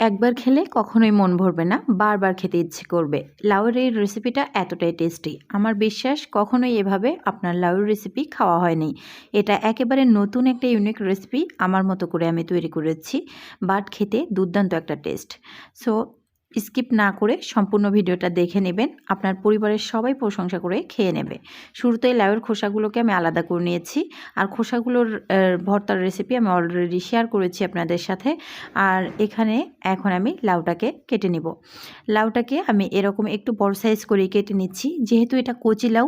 একবার খেলে কখনোই মন ভরবে না, বারবার খেতে ইচ্ছে করবে। লাউয়ের এই রেসিপিটা এতটাই টেস্টি। আমার বিশ্বাস কখনোই এভাবে আপনার লাউয়ের রেসিপি খাওয়া হয়নি। এটা একেবারে নতুন একটা ইউনিক রেসিপি আমার মতো করে আমি তৈরি করেছি, বাট খেতে দুর্দান্ত একটা টেস্ট। সো স্কিপ না করে সম্পূর্ণ ভিডিওটা দেখে নেবেন, আপনার পরিবারের সবাই প্রশংসা করে খেয়ে নেবে। শুরুতেই লাউয়ের খোসাগুলোকে আমি আলাদা করে নিয়েছি, আর খোসাগুলোর ভর্তার রেসিপি আমি অলরেডি শেয়ার করেছি আপনাদের সাথে। আর এখানে এখন আমি লাউটাকে কেটে নিব। লাউটাকে আমি এরকম একটু বড় সাইজ করে কেটে নিচ্ছি, যেহেতু এটা কচি লাউ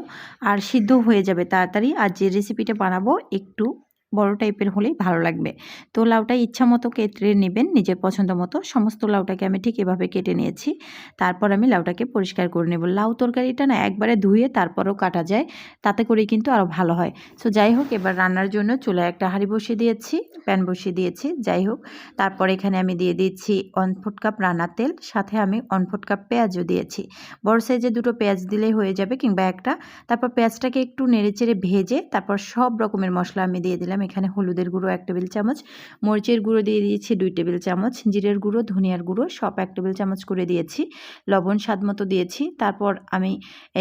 আর সিদ্ধ হয়ে যাবে তাড়াতাড়ি। আর যে রেসিপিটা বানাবো একটু বড় টাইপের হলেই ভালো লাগবে। তো লাউটা ইচ্ছা মতো কেটে নেবেন, নিজের পছন্দ মতো। সমস্ত লাউটাকে আমি ঠিক এভাবে কেটে নিয়েছি। তারপর আমি লাউটাকে পরিষ্কার করে নেব। লাউ তরকারিটা না একবারে ধুয়ে তারপরেও কাটা যায়, তাতে করে কিন্তু আরও ভালো হয়। সো যাই হোক, এবার রান্নার জন্য চুলায় একটা হাঁড়ি বসিয়ে দিয়েছি, প্যান বসিয়ে দিয়েছি। যাই হোক, তারপর এখানে আমি দিয়ে দিচ্ছি 1/4 কাপ রান্নার তেল, সাথে আমি 1/4 কাপ পেঁয়াজও দিয়েছি। বড় সাইজে 2টো পেঁয়াজ দিলেই হয়ে যাবে, কিংবা একটা। তারপর পেঁয়াজটাকে একটু নেড়েচেড়ে ভেজে তারপর সব রকমের মশলা আমি দিয়ে দিলাম। এখানে হলুদের গুঁড়ো 1 টেবিল চামচ, মরিচের গুঁড়ো দিয়ে দিয়েছি 2 টেবিল চামচ, জিরের গুঁড়ো, ধনিয়ার গুঁড়ো সব 1 টেবিল চামচ করে দিয়েছি, লবণ স্বাদ মতো দিয়েছি। তারপর আমি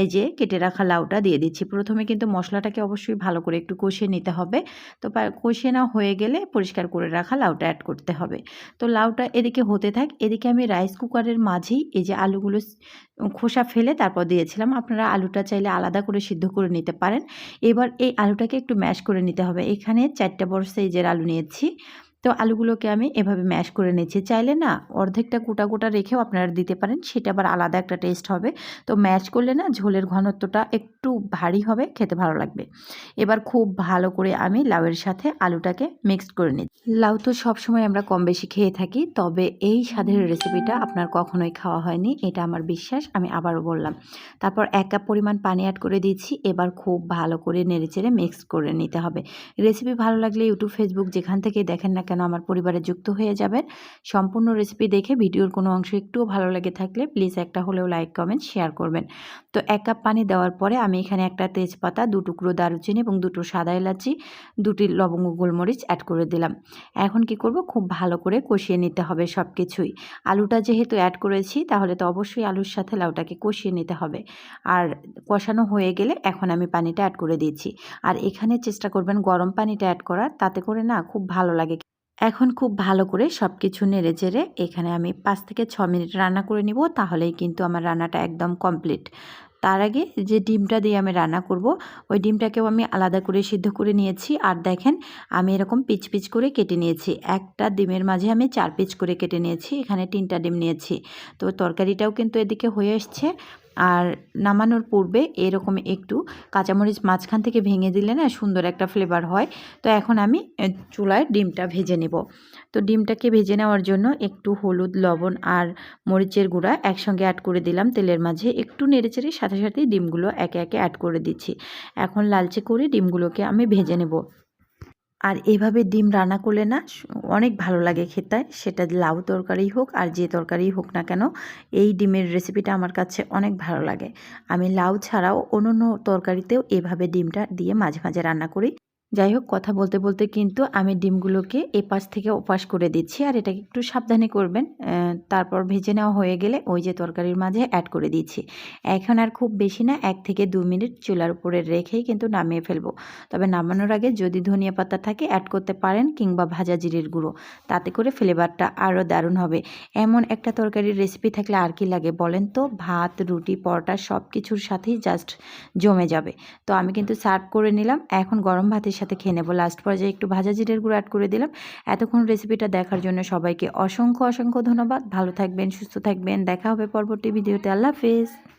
এই যে কেটে রাখা লাউটা দিয়ে দিচ্ছি। প্রথমে কিন্তু মশলাটাকে অবশ্যই ভালো করে একটু কষিয়ে নিতে হবে। তো কষিয়ে নেওয়া হয়ে গেলে পরিষ্কার করে রাখা লাউটা অ্যাড করতে হবে। তো লাউটা এদিকে হতে থাক, এদিকে আমি রাইস কুকারের মাঝেই এই যে আলুগুলো খোসা ফেলে তারপর দিয়েছিলাম। আপনারা আলুটা চাইলে আলাদা করে সিদ্ধ করে নিতে পারেন। এবার এই আলুটাকে একটু ম্যাশ করে নিতে হবে। এখানে 4টা বড় সাইজের আলু নিয়েছি। তো আলুগুলোকে আমি এভাবে ম্যাশ করে নিচ্ছি। চাইলে না অর্ধেকটা গোটা গোটা রেখেও আপনারা দিতে পারেন, সেটা আবার আলাদা একটা টেস্ট হবে। তো ম্যাশ করলে না ঝোলের ঘনত্বটা একটু ভারী হবে, খেতে ভালো লাগবে। এবার খুব ভালো করে আমি লাউয়ের সাথে আলুটাকে মিক্সড করে নিচ্ছি। লাউ তো সবসময় আমরা কম বেশি খেয়ে থাকি, তবে এই স্বাদের রেসিপিটা আপনার কখনোই খাওয়া হয়নি, এটা আমার বিশ্বাস। আমি আবারও বললাম। তারপর 1 কাপ পরিমাণ পানি অ্যাড করে দিয়েছি। এবার খুব ভালো করে নেড়েচেড়ে মিক্স করে নিতে হবে। রেসিপি ভালো লাগলে ইউটিউব, ফেসবুক যেখান থেকে দেখেন না কেন আমার পরিবারে যুক্ত হয়ে যাবেন। সম্পূর্ণ রেসিপি দেখে ভিডিওর কোনো অংশ একটুও ভালো লেগে থাকলে প্লিজ একটা হলেও লাইক, কমেন্ট, শেয়ার করবেন। তো 1 কাপ পানি দেওয়ার পরে আমি এখানে একটা তেজপাতা, 2 টুকরো দারুচিনি এবং 2টো সাদা এলাচি, 2টি লবঙ্গ, গোলমরিচ অ্যাড করে দিলাম। এখন কি করব, খুব ভালো করে কষিয়ে নিতে হবে সব কিছুই। আলুটা যেহেতু অ্যাড করেছি, তাহলে তো অবশ্যই আলুর সাথে লাউটাকে কষিয়ে নিতে হবে। আর কষানো হয়ে গেলে এখন আমি পানিটা অ্যাড করে দিয়েছি। আর এখানে চেষ্টা করবেন গরম পানিটা অ্যাড করার, তাতে করে না খুব ভালো লাগে। এখন খুব ভালো করে সব কিছু নেড়েচেড়ে এখানে আমি 5 থেকে 6 মিনিট রান্না করে নিব, তাহলেই কিন্তু আমার রান্নাটা একদম কমপ্লিট। তার আগে যে ডিমটা দিয়ে আমি রান্না করব, ওই ডিমটাকেও আমি আলাদা করে সিদ্ধ করে নিয়েছি। আর দেখেন, আমি এরকম পিচ পিচ করে কেটে নিয়েছি। একটা ডিমের মাঝে আমি 4 পিচ করে কেটে নিয়েছি। এখানে 3টা ডিম নিয়েছি। তো তরকারিটাও কিন্তু এদিকে হয়ে আসছে। আর নামানোর পূর্বে এরকম একটু কাঁচামরিচ মাঝখান থেকে ভেঙে দিলে না সুন্দর একটা ফ্লেভার হয়। তো এখন আমি চুলায় ডিমটা ভেজে নেব। তো ডিমটাকে ভেজে নেওয়ার জন্য একটু হলুদ, লবণ আর মরিচের গুঁড়া একসঙ্গে অ্যাড করে দিলাম তেলের মাঝে। একটু নেড়েচেড়ে সাথে সাথেই ডিমগুলো একে একে অ্যাড করে দিচ্ছি। এখন লালচে করে ডিমগুলোকে আমি ভেজে নেব। আর এভাবে ডিম রান্না করলে না অনেক ভালো লাগে খেতে, সেটা লাউ তরকারি হোক আর যে তরকারি হোক না কেন। এই ডিমের রেসিপিটা আমার কাছে অনেক ভালো লাগে। আমি লাউ ছাড়াও অন্য তরকারিতেও এভাবে ডিমটা দিয়ে মাঝে মাঝে রান্না করি। যাই হোক, কথা বলতে বলতে কিন্তু আমি ডিমগুলোকে এপাশ থেকে ওপাশ করে দিচ্ছি, আর এটাকে একটু সাবধানে করবেন। তারপর ভেজে নেওয়া হয়ে গেলে ওই যে তরকারির মাঝে অ্যাড করে দিচ্ছি। এখন আর খুব বেশি না, 1 থেকে 2 মিনিট চুলার উপরে রেখেই কিন্তু নামিয়ে ফেলবো। তবে নামানোর আগে যদি ধনিয়া পাতা থাকে অ্যাড করতে পারেন, কিংবা ভাজা জিরের গুঁড়ো, তাতে করে ফ্লেভারটা আরও দারুণ হবে। এমন একটা তরকারির রেসিপি থাকলে আর কি লাগে বলেন তো? ভাত, রুটি, পরোটা সব কিছুর সাথেই জাস্ট জমে যাবে। তো আমি কিন্তু সার্ভ করে নিলাম। এখন গরম ভাতের সাথে খেয়ে নেব। লাস্ট পর্যায়ে একটু ভাজা জিরের গুঁড়ো অ্যাড করে দিলাম। এতক্ষণ রেসিপিটা দেখার জন্য সবাইকে অসংখ্য অসংখ্য ধন্যবাদ। ভালো থাকবেন, সুস্থ থাকবেন। দেখা হবে পরবর্তী ভিডিওতে। আল্লাহ হাফেজ।